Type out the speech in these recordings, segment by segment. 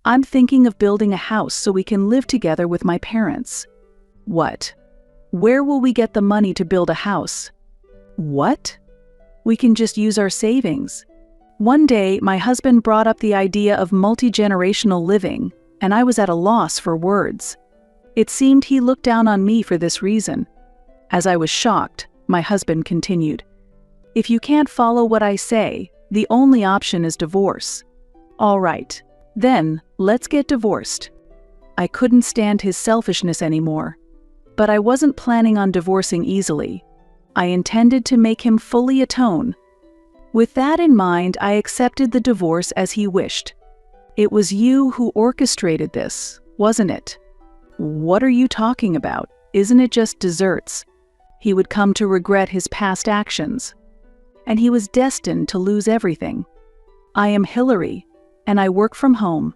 I'm thinking of building a house so we can live together with my parents. What? Where will we get the money to build a house? What? We can just use our savings. One day, my husband brought up the idea of multi-generational living, and I was at a loss for words. It seemed he looked down on me for this reason. As I was shocked, my husband continued, "If you can't follow what I say, the only option is divorce." All right, then, let's get divorced. I couldn't stand his selfishness anymore. But I wasn't planning on divorcing easily. I intended to make him fully atone. With that in mind, I accepted the divorce as he wished. It was you who orchestrated this, wasn't it? What are you talking about? Isn't it just desserts? He would come to regret his past actions. And he was destined to lose everything. I am Hillary, and I work from home.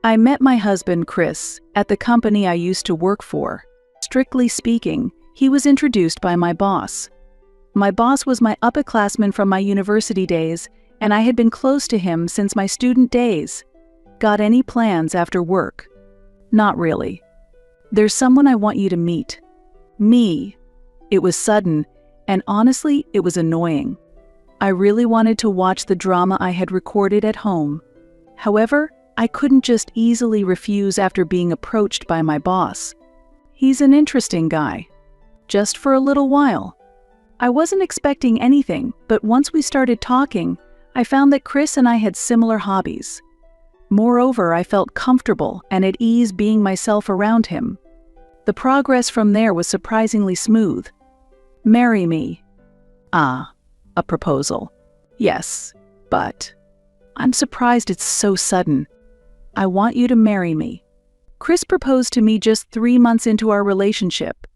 I met my husband, Chris, at the company I used to work for. Strictly speaking, he was introduced by my boss. My boss was my upperclassman from my university days, and I had been close to him since my student days. Got any plans after work? Not really. There's someone I want you to meet. Me. It was sudden, and honestly, it was annoying. I really wanted to watch the drama I had recorded at home. However, I couldn't just easily refuse after being approached by my boss. He's an interesting guy. Just for a little while. I wasn't expecting anything, but once we started talking, I found that Chris and I had similar hobbies. Moreover, I felt comfortable and at ease being myself around him. The progress from there was surprisingly smooth. Marry me. Ah, a proposal. Yes, but I'm surprised it's so sudden. I want you to marry me. Chris proposed to me just 3 months into our relationship.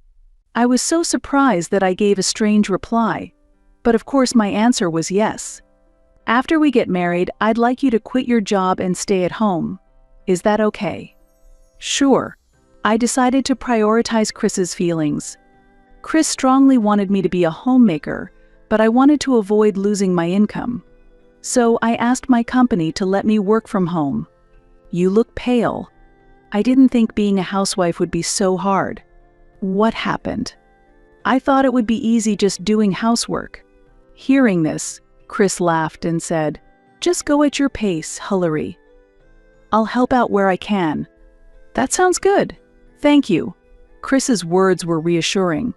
I was so surprised that I gave a strange reply, but of course my answer was yes. After we get married, I'd like you to quit your job and stay at home. Is that okay? Sure. I decided to prioritize Chris's feelings. Chris strongly wanted me to be a homemaker, but I wanted to avoid losing my income. So I asked my company to let me work from home. You look pale. I didn't think being a housewife would be so hard. What happened? I thought it would be easy just doing housework. Hearing this, Chris laughed and said, "Just go at your pace, Hillary. I'll help out where I can." That sounds good. Thank you. Chris's words were reassuring.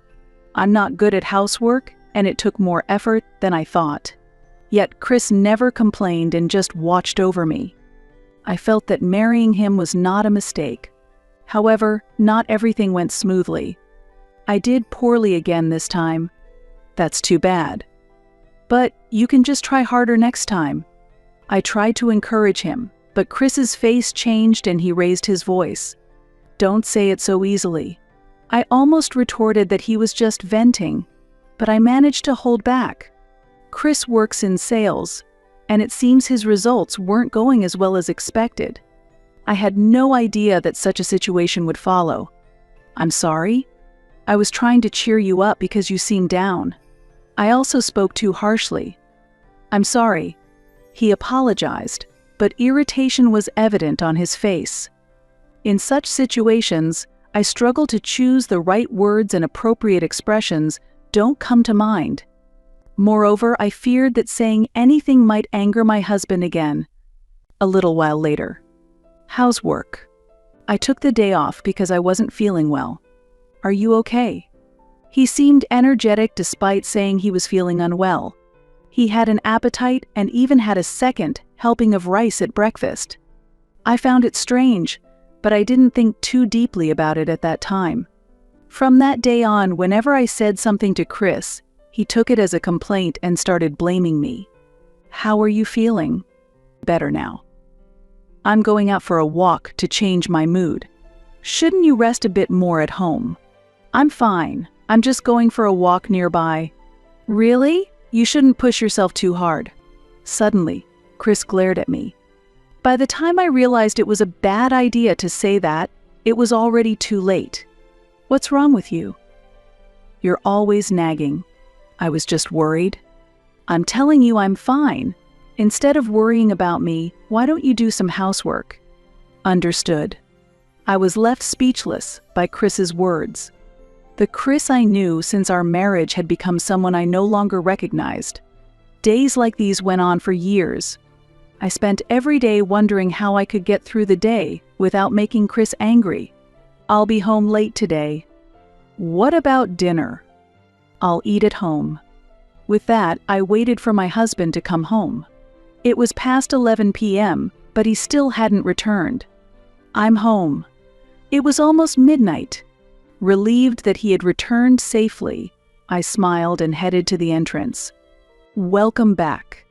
I'm not good at housework, and it took more effort than I thought. Yet Chris never complained and just watched over me. I felt that marrying him was not a mistake. However, not everything went smoothly. I did poorly again this time. That's too bad. But you can just try harder next time. I tried to encourage him, but Chris's face changed and he raised his voice. Don't say it so easily. I almost retorted that he was just venting, but I managed to hold back. Chris works in sales, and it seems his results weren't going as well as expected. I had no idea that such a situation would follow. I'm sorry. I was trying to cheer you up because you seemed down. I also spoke too harshly. I'm sorry. He apologized, but irritation was evident on his face. In such situations, I struggle to choose the right words, and appropriate expressions don't come to mind. Moreover, I feared that saying anything might anger my husband again. A little while later. How's work? I took the day off because I wasn't feeling well. Are you okay? He seemed energetic despite saying he was feeling unwell. He had an appetite and even had a second helping of rice at breakfast. I found it strange, but I didn't think too deeply about it at that time. From that day on, whenever I said something to Chris, he took it as a complaint and started blaming me. How are you feeling? Better now. I'm going out for a walk to change my mood. Shouldn't you rest a bit more at home? I'm fine. I'm just going for a walk nearby. Really? You shouldn't push yourself too hard. Suddenly, Chris glared at me. By the time I realized it was a bad idea to say that, it was already too late. What's wrong with you? You're always nagging. I was just worried. I'm telling you I'm fine. Instead of worrying about me, why don't you do some housework? Understood. I was left speechless by Chris's words. The Chris I knew since our marriage had become someone I no longer recognized. Days like these went on for years. I spent every day wondering how I could get through the day without making Chris angry. I'll be home late today. What about dinner? I'll eat at home. With that, I waited for my husband to come home. It was past 11 p.m., but he still hadn't returned. I'm home. It was almost midnight. Relieved that he had returned safely, I smiled and headed to the entrance. Welcome back.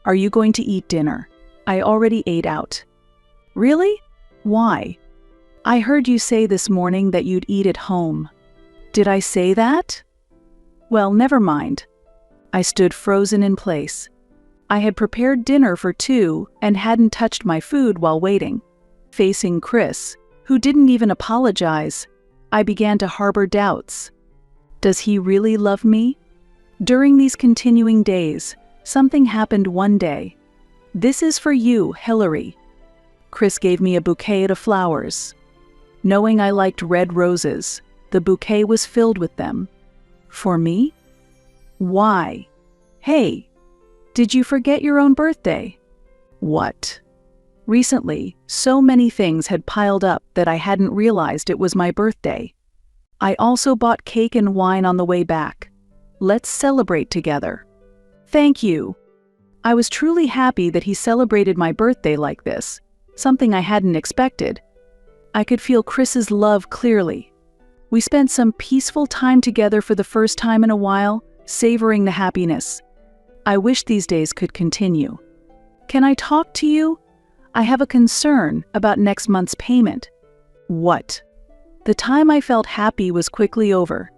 Are you going to eat dinner? I already ate out. Really? Why? I heard you say this morning that you'd eat at home. Did I say that? Well, never mind. I stood frozen in place. I had prepared dinner for two and hadn't touched my food while waiting. Facing Chris, who didn't even apologize, I began to harbor doubts. Does he really love me? During these continuing days, something happened one day. This is for you, Hillary. Chris gave me a bouquet of flowers. Knowing I liked red roses, the bouquet was filled with them. For me? Why? Hey, did you forget your own birthday? What? Recently, so many things had piled up that I hadn't realized it was my birthday. I also bought cake and wine on the way back. Let's celebrate together. Thank you. I was truly happy that he celebrated my birthday like this, something I hadn't expected. I could feel Chris's love clearly. We spent some peaceful time together for the first time in a while, savoring the happiness. I wish these days could continue. Can I talk to you? I have a concern about next month's payment. What? The time I felt happy was quickly over.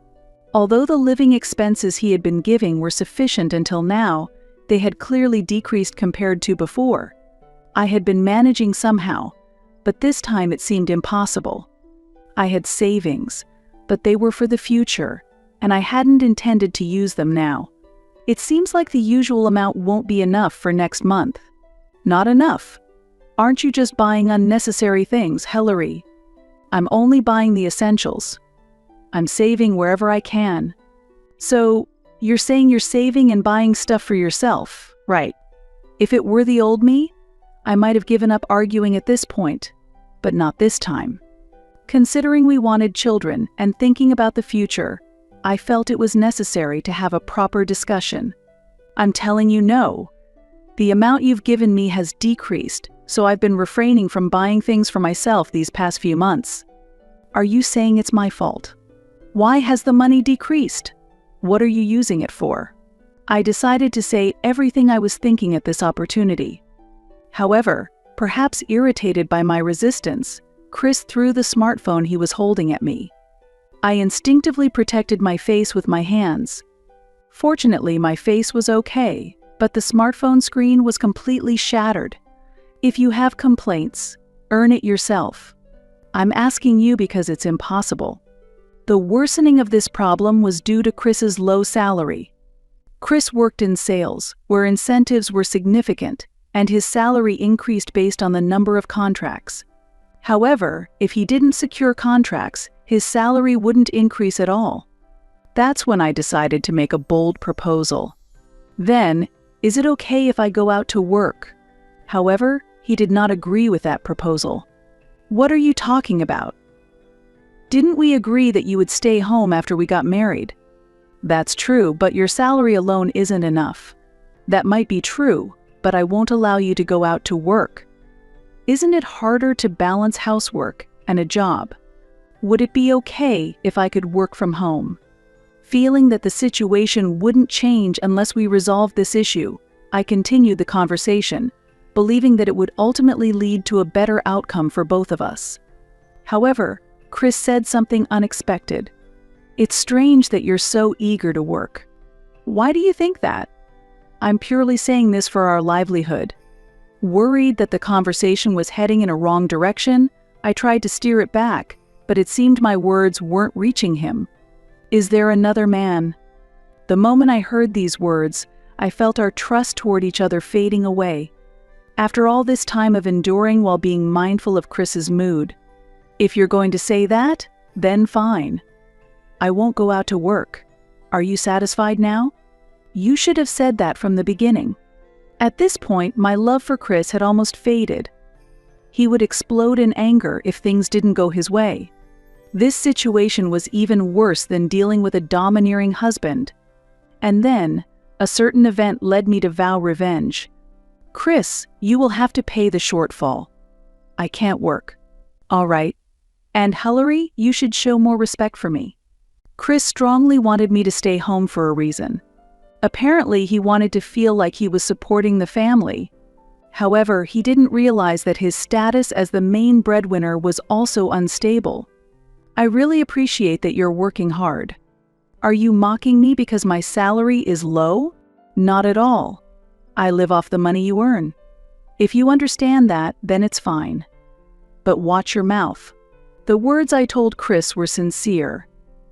Although the living expenses he had been giving were sufficient until now, they had clearly decreased compared to before. I had been managing somehow, but this time it seemed impossible. I had savings, but they were for the future, and I hadn't intended to use them now. It seems like the usual amount won't be enough for next month. Not enough. Aren't you just buying unnecessary things, Hillary? I'm only buying the essentials. I'm saving wherever I can. So, you're saying you're saving and buying stuff for yourself, right? If it were the old me, I might have given up arguing at this point, but not this time. Considering we wanted children and thinking about the future, I felt it was necessary to have a proper discussion. I'm telling you no. The amount you've given me has decreased, so I've been refraining from buying things for myself these past few months. Are you saying it's my fault? Why has the money decreased? What are you using it for? I decided to say everything I was thinking at this opportunity. However, perhaps irritated by my resistance, Chris threw the smartphone he was holding at me. I instinctively protected my face with my hands. Fortunately, my face was okay, but the smartphone screen was completely shattered. If you have complaints, earn it yourself. I'm asking you because it's impossible. The worsening of this problem was due to Chris's low salary. Chris worked in sales, where incentives were significant, and his salary increased based on the number of contracts. However, if he didn't secure contracts, his salary wouldn't increase at all. That's when I decided to make a bold proposal. Then, is it okay if I go out to work? However, he did not agree with that proposal. What are you talking about? Didn't we agree that you would stay home after we got married? That's true, but your salary alone isn't enough. That might be true, but I won't allow you to go out to work. Isn't it harder to balance housework and a job? Would it be okay if I could work from home? Feeling that the situation wouldn't change unless we resolved this issue, I continued the conversation, believing that it would ultimately lead to a better outcome for both of us. However, Chris said something unexpected. It's strange that you're so eager to work. Why do you think that? I'm purely saying this for our livelihood. Worried that the conversation was heading in a wrong direction, I tried to steer it back, but it seemed my words weren't reaching him. Is there another man? The moment I heard these words, I felt our trust toward each other fading away. After all this time of enduring while being mindful of Chris's mood, if you're going to say that, then fine. I won't go out to work. Are you satisfied now? You should have said that from the beginning. At this point, my love for Chris had almost faded. He would explode in anger if things didn't go his way. This situation was even worse than dealing with a domineering husband. And then, a certain event led me to vow revenge. Chris, you will have to pay the shortfall. I can't work. All right. And Hillary, you should show more respect for me. Chris strongly wanted me to stay home for a reason. Apparently, he wanted to feel like he was supporting the family. However, he didn't realize that his status as the main breadwinner was also unstable. I really appreciate that you're working hard. Are you mocking me because my salary is low? Not at all. I live off the money you earn. If you understand that, then it's fine. But watch your mouth. The words I told Chris were sincere.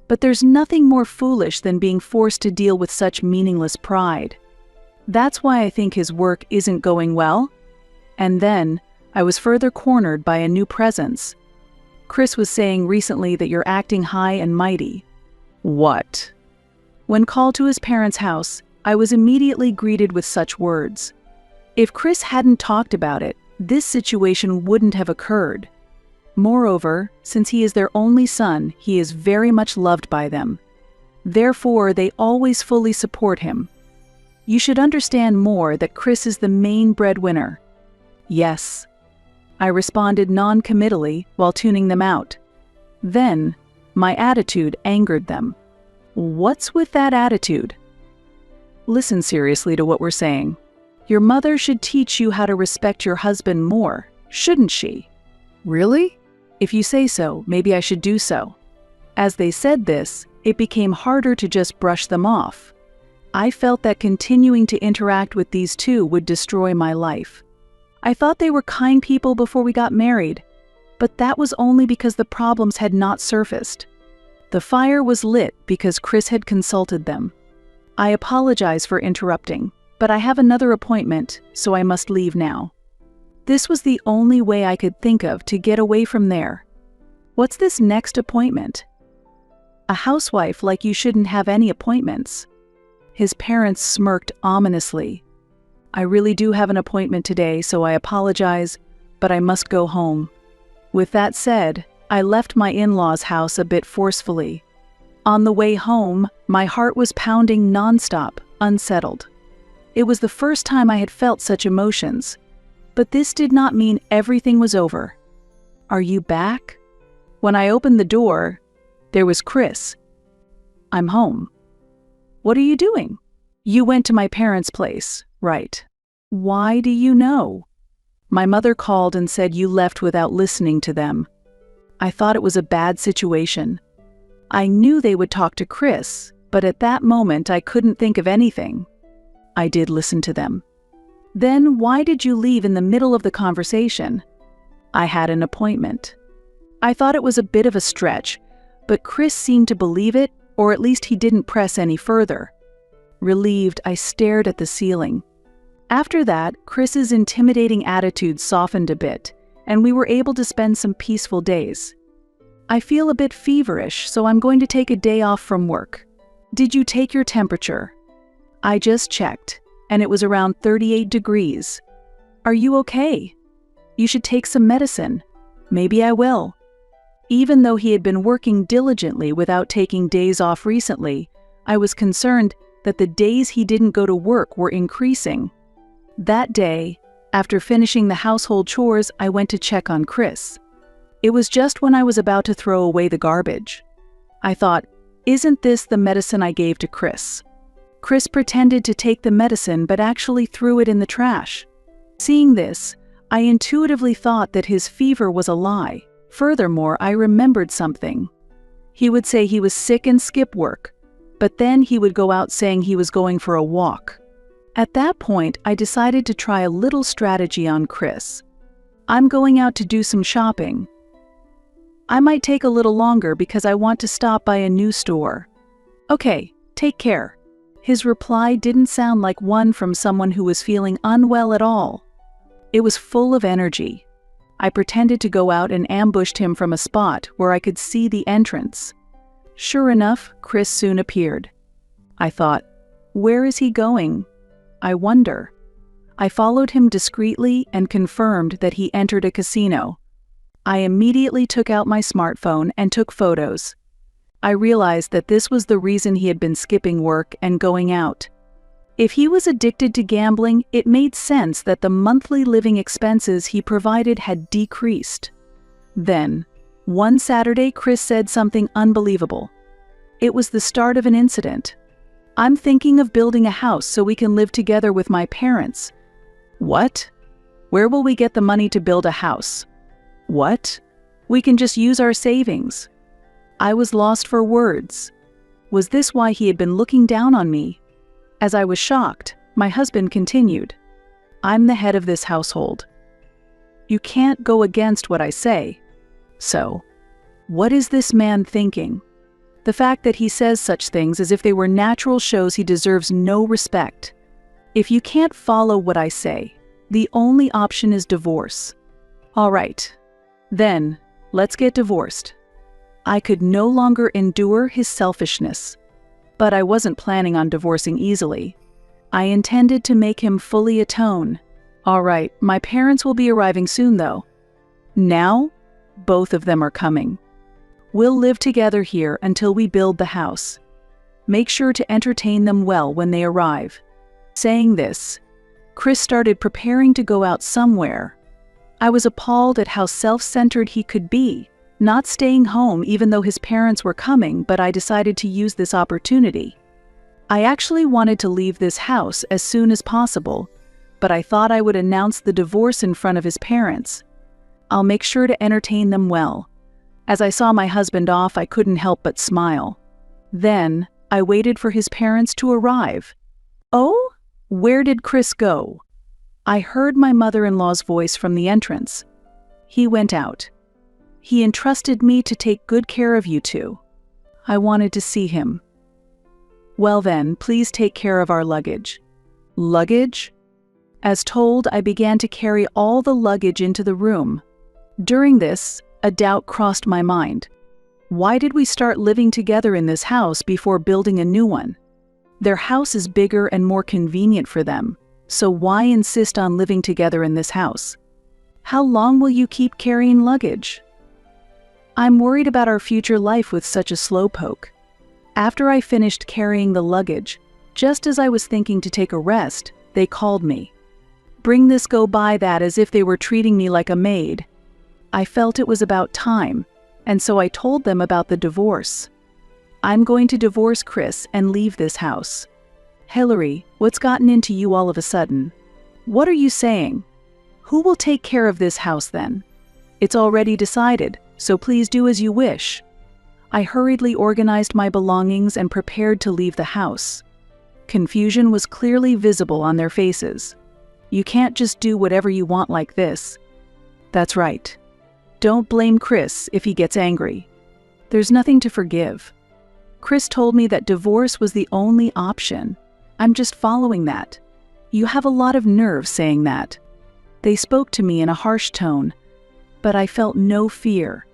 But there's nothing more foolish than being forced to deal with such meaningless pride. That's why I think his work isn't going well. And then, I was further cornered by a new presence. Chris was saying recently that you're acting high and mighty. What? When called to his parents' house, I was immediately greeted with such words. If Chris hadn't talked about it, this situation wouldn't have occurred. Moreover, since he is their only son, he is very much loved by them. Therefore, they always fully support him. You should understand more that Chris is the main breadwinner. Yes. I responded non-committally while tuning them out. Then, my attitude angered them. What's with that attitude? Listen seriously to what we're saying. Your mother should teach you how to respect your husband more, shouldn't she? Really? If you say so, maybe I should do so. As they said this, it became harder to just brush them off. I felt that continuing to interact with these two would destroy my life. I thought they were kind people before we got married, but that was only because the problems had not surfaced. The fire was lit because Chris had consulted them. I apologize for interrupting, but I have another appointment, so I must leave now. This was the only way I could think of to get away from there. What's this next appointment? A housewife like you shouldn't have any appointments. His parents smirked ominously. I really do have an appointment today, so I apologize, but I must go home. With that said, I left my in-laws' house a bit forcefully. On the way home, my heart was pounding nonstop, unsettled. It was the first time I had felt such emotions. But this did not mean everything was over. Are you back? When I opened the door, there was Chris. I'm home. What are you doing? You went to my parents' place, right? Why do you know? My mother called and said you left without listening to them. I thought it was a bad situation. I knew they would talk to Chris, but at that moment I couldn't think of anything. I did listen to them. Then why did you leave in the middle of the conversation? I had an appointment. I thought it was a bit of a stretch, but Chris seemed to believe it, or at least he didn't press any further. Relieved, I stared at the ceiling. After that, Chris's intimidating attitude softened a bit, and we were able to spend some peaceful days. I feel a bit feverish, so I'm going to take a day off from work. Did you take your temperature? I just checked, and it was around 38 degrees. Are you okay? You should take some medicine. Maybe I will. Even though he had been working diligently without taking days off recently, I was concerned that the days he didn't go to work were increasing. That day, after finishing the household chores, I went to check on Chris. It was just when I was about to throw away the garbage. I thought, isn't this the medicine I gave to Chris? Chris pretended to take the medicine but actually threw it in the trash. Seeing this, I intuitively thought that his fever was a lie. Furthermore, I remembered something. He would say he was sick and skip work, but then he would go out saying he was going for a walk. At that point, I decided to try a little strategy on Chris. I'm going out to do some shopping. I might take a little longer because I want to stop by a new store. Okay, take care. His reply didn't sound like one from someone who was feeling unwell at all. It was full of energy. I pretended to go out and ambushed him from a spot where I could see the entrance. Sure enough, Chris soon appeared. I thought, where is he going? I wonder. I followed him discreetly and confirmed that he entered a casino. I immediately took out my smartphone and took photos. I realized that this was the reason he had been skipping work and going out. If he was addicted to gambling, it made sense that the monthly living expenses he provided had decreased. Then, one Saturday, Chris said something unbelievable. It was the start of an incident. I'm thinking of building a house so we can live together with my parents. What? Where will we get the money to build a house? What? We can just use our savings. I was lost for words. Was this why he had been looking down on me? As I was shocked, my husband continued, I'm the head of this household. You can't go against what I say. So, what is this man thinking? The fact that he says such things as if they were natural shows he deserves no respect. If you can't follow what I say, the only option is divorce. All right, then, let's get divorced. I could no longer endure his selfishness. But I wasn't planning on divorcing easily. I intended to make him fully atone. All right, my parents will be arriving soon though. Now, both of them are coming. We'll live together here until we build the house. Make sure to entertain them well when they arrive. Saying this, Chris started preparing to go out somewhere. I was appalled at how self-centered he could be, not staying home even though his parents were coming, but I decided to use this opportunity. I actually wanted to leave this house as soon as possible, but I thought I would announce the divorce in front of his parents. I'll make sure to entertain them well. As I saw my husband off, I couldn't help but smile. Then, I waited for his parents to arrive. Oh, where did Chris go? I heard my mother-in-law's voice from the entrance. He went out. He entrusted me to take good care of you two. I wanted to see him. Well then, please take care of our luggage. Luggage? As told, I began to carry all the luggage into the room. During this, a doubt crossed my mind. Why did we start living together in this house before building a new one? Their house is bigger and more convenient for them, so why insist on living together in this house? How long will you keep carrying luggage? I'm worried about our future life with such a slowpoke. After I finished carrying the luggage, just as I was thinking to take a rest, they called me. Bring this, go buy that, as if they were treating me like a maid. I felt it was about time, and so I told them about the divorce. I'm going to divorce Chris and leave this house. Hillary, what's gotten into you all of a sudden? What are you saying? Who will take care of this house then? It's already decided, so please do as you wish. I hurriedly organized my belongings and prepared to leave the house. Confusion was clearly visible on their faces. You can't just do whatever you want like this. That's right. Don't blame Chris if he gets angry. There's nothing to forgive. Chris told me that divorce was the only option. I'm just following that. You have a lot of nerve saying that. They spoke to me in a harsh tone, but I felt no fear.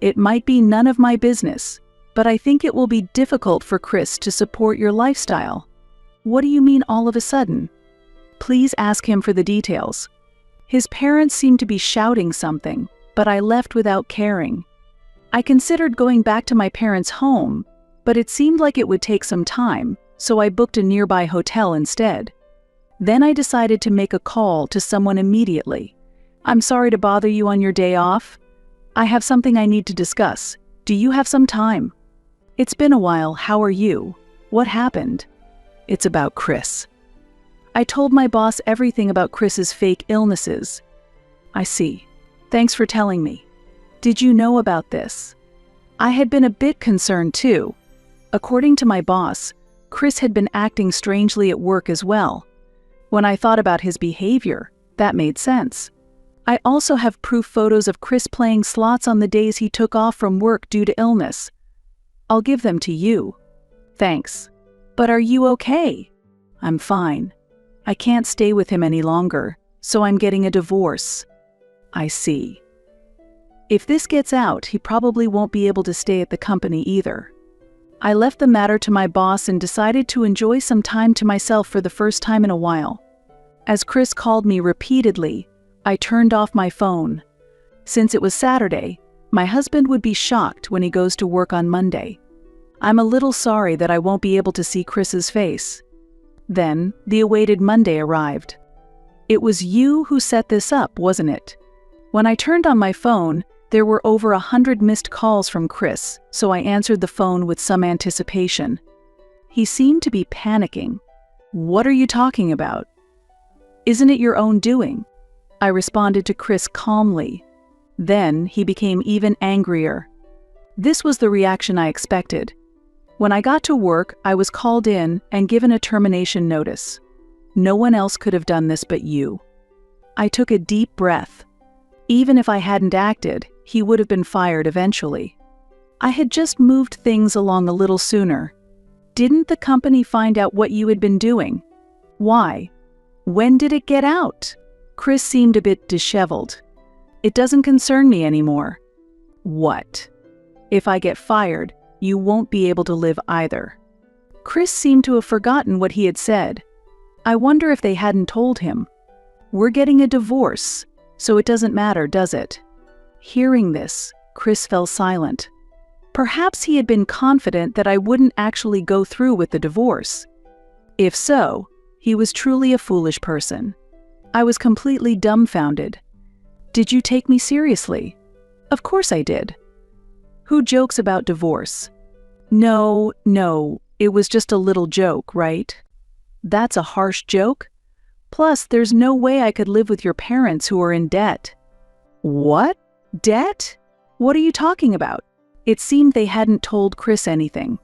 It might be none of my business, but I think it will be difficult for Chris to support your lifestyle. What do you mean all of a sudden? Please ask him for the details. His parents seemed to be shouting something, but I left without caring. I considered going back to my parents' home, but it seemed like it would take some time, so I booked a nearby hotel instead. Then I decided to make a call to someone immediately. I'm sorry to bother you on your day off. I have something I need to discuss. Do you have some time? It's been a while. How are you? What happened? It's about Chris. I told my boss everything about Chris's fake illnesses. I see. Thanks for telling me. Did you know about this? I had been a bit concerned too. According to my boss, Chris had been acting strangely at work as well. When I thought about his behavior, that made sense. I also have proof photos of Chris playing slots on the days he took off from work due to illness. I'll give them to you. Thanks. But are you okay? I'm fine. I can't stay with him any longer. so I'm getting a divorce. I see. If this gets out, he probably won't be able to stay at the company either. I left the matter to my boss and decided to enjoy some time to myself for the first time in a while. As Chris called me repeatedly, I turned off my phone. Since it was Saturday, my husband would be shocked when he goes to work on Monday. I'm a little sorry that I won't be able to see Chris's face. Then, the awaited Monday arrived. It was you who set this up, wasn't it? When I turned on my phone, there were over 100 missed calls from Chris, so I answered the phone with some anticipation. He seemed to be panicking. "What are you talking about?" "Isn't it your own doing?" I responded to Chris calmly. Then he became even angrier. This was the reaction I expected. When I got to work, I was called in and given a termination notice. No one else could have done this but you. I took a deep breath. Even if I hadn't acted, he would have been fired eventually. I had just moved things along a little sooner. Didn't the company find out what you had been doing? Why? When did it get out? Chris seemed a bit disheveled. "It doesn't concern me anymore." "What?" "If I get fired, you won't be able to live either." Chris seemed to have forgotten what he had said. I wonder if they hadn't told him. "We're getting a divorce, so it doesn't matter, does it?" Hearing this, Chris fell silent. Perhaps he had been confident that I wouldn't actually go through with the divorce. If so, he was truly a foolish person. I was completely dumbfounded. "Did you take me seriously?" "Of course I did." Who jokes about divorce? No, it was just a little joke, right? That's a harsh joke? Plus, there's no way I could live with your parents who are in debt. What? Debt? What are you talking about? It seemed they hadn't told Chris anything.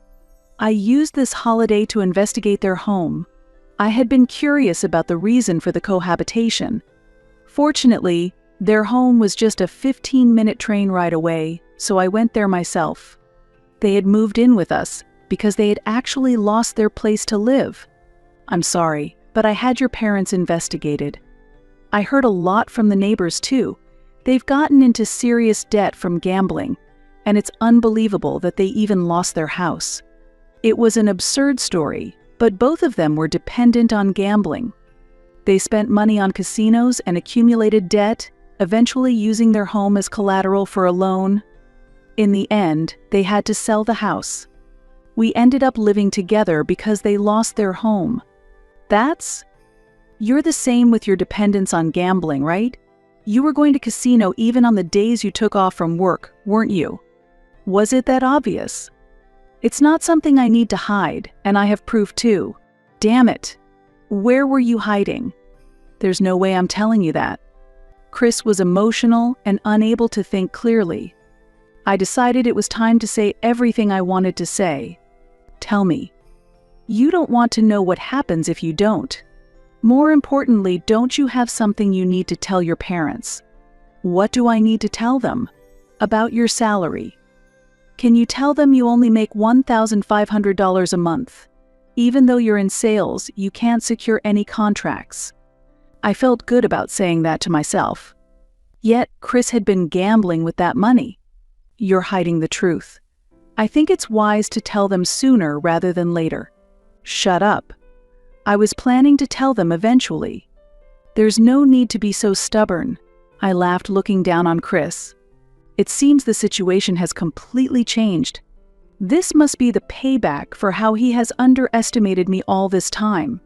I used this holiday to investigate their home. I had been curious about the reason for the cohabitation. Fortunately, their home was just a 15-minute train ride away, so I went there myself. They had moved in with us because they had actually lost their place to live. I'm sorry, but I had your parents investigated. I heard a lot from the neighbors too. They've gotten into serious debt from gambling, and it's unbelievable that they even lost their house. It was an absurd story, but both of them were dependent on gambling. They spent money on casinos and accumulated debt, eventually using their home as collateral for a loan. In the end, they had to sell the house. We ended up living together because they lost their home. You're the same with your dependence on gambling, right? You were going to casino even on the days you took off from work, weren't you? Was it that obvious? It's not something I need to hide, and I have proof too. Damn it. Where were you hiding? There's no way I'm telling you that. Chris was emotional and unable to think clearly. I decided it was time to say everything I wanted to say. Tell me. You don't want to know what happens if you don't. More importantly, don't you have something you need to tell your parents? What do I need to tell them? About your salary. Can you tell them you only make $1,500 a month? Even though you're in sales, you can't secure any contracts. I felt good about saying that to myself. Yet, Chris had been gambling with that money. You're hiding the truth. I think it's wise to tell them sooner rather than later. Shut up. I was planning to tell them eventually. There's no need to be so stubborn. I laughed, looking down on Chris. It seems the situation has completely changed. This must be the payback for how he has underestimated me all this time.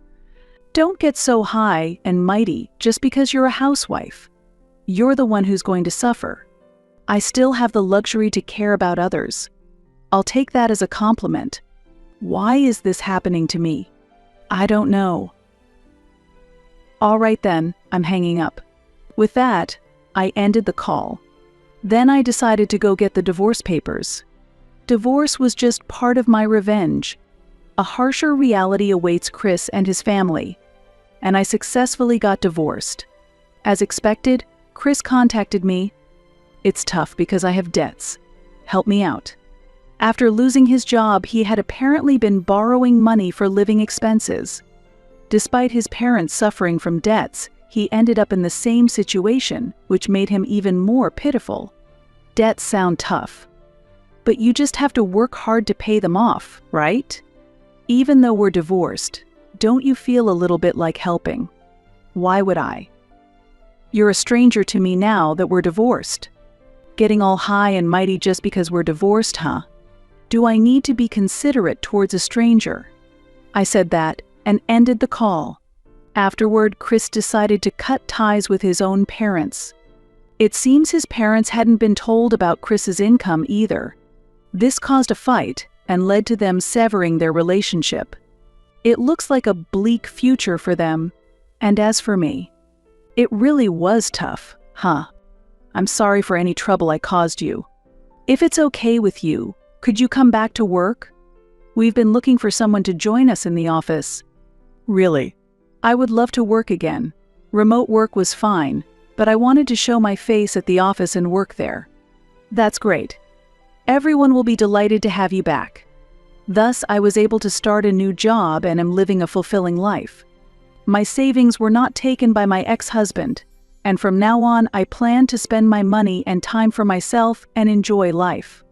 Don't get so high and mighty just because you're a housewife. You're the one who's going to suffer. I still have the luxury to care about others. I'll take that as a compliment. Why is this happening to me? I don't know. All right then, I'm hanging up. With that, I ended the call. Then I decided to go get the divorce papers. Divorce was just part of my revenge. A harsher reality awaits Chris and his family. And I successfully got divorced. As expected, Chris contacted me. It's tough because I have debts. Help me out. After losing his job, he had apparently been borrowing money for living expenses. Despite his parents suffering from debts, he ended up in the same situation, which made him even more pitiful. Debts sound tough. But you just have to work hard to pay them off, right? Even though we're divorced, don't you feel a little bit like helping? Why would I? You're a stranger to me now that we're divorced. Getting all high and mighty just because we're divorced, huh? Do I need to be considerate towards a stranger? I said that and ended the call. Afterward, Chris decided to cut ties with his own parents. It seems his parents hadn't been told about Chris's income either. This caused a fight and led to them severing their relationship. It looks like a bleak future for them. And as for me, it really was tough, huh? I'm sorry for any trouble I caused you. If it's okay with you, could you come back to work? We've been looking for someone to join us in the office. Really? I would love to work again. Remote work was fine, but I wanted to show my face at the office and work there. That's great. Everyone will be delighted to have you back. Thus, I was able to start a new job and am living a fulfilling life. My savings were not taken by my ex-husband, and from now on I plan to spend my money and time for myself and enjoy life.